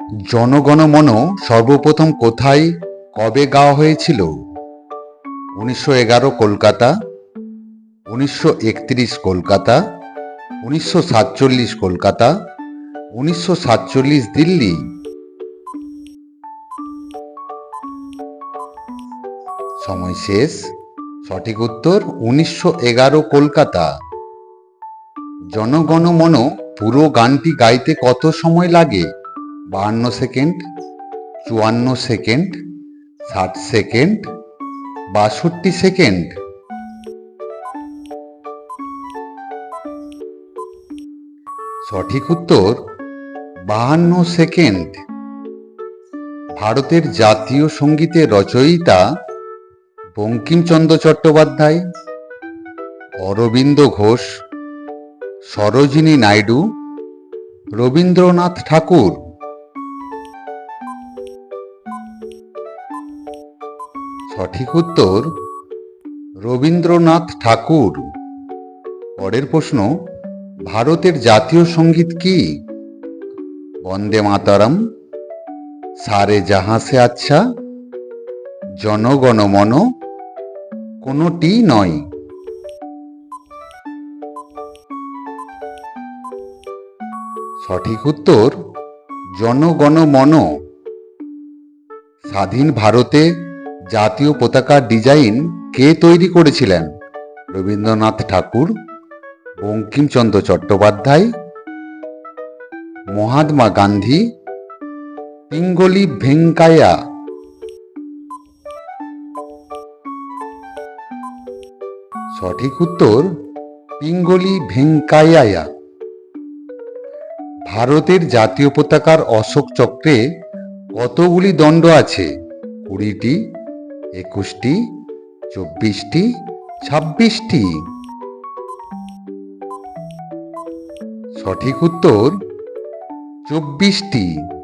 জনগণমন সর্বপ্রথম কোথায় কবে গাওয়া হয়েছিল? 1911 কলকাতা, 1931 কলকাতা, 1947 কলকাতা, 1947 দিল্লি। সময় শেষ। সঠিক উত্তর 1911 কলকাতা। জনগণমন পুরো গানটি গাইতে কত সময় লাগে? 52 সেকেন্ড, 54 সেকেন্ড, 60 সেকেন্ড, 62 সেকেন্ড। সঠিক উত্তর 52 সেকেন্ড। ভারতের জাতীয় সঙ্গীতের রচয়িতা বঙ্কিমচন্দ্র চট্টোপাধ্যায়, অরবিন্দ ঘোষ, সরোজিনী নাইডু, রবীন্দ্রনাথ ঠাকুর। সঠিক উত্তর রবীন্দ্রনাথ ঠাকুর। পরের প্রশ্ন, ভারতের জাতীয় সঙ্গীত কি? বন্দে মাতরম, সারে জাহাঁ সে আচ্ছা, জনগণমন, কোনোটি নয়। সঠিক উত্তর জনগণমন। স্বাধীন ভারতে জাতীয় পতাকার ডিজাইন কে তৈরি করেছিলেন? রবীন্দ্রনাথ ঠাকুর, বঙ্কিমচন্দ্র চট্টোপাধ্যায়, মহাত্মা গান্ধী, পিঙ্গলি ভেঙ্কাইয়া। সঠিক উত্তর পিঙ্গলি ভেঙ্কাইয়া। ভারতের জাতীয় পতাকার অশোক চক্রে কতগুলি দণ্ড আছে? 20টি, 21টি, 24টি, 26টি। সঠিক উত্তর 24টি।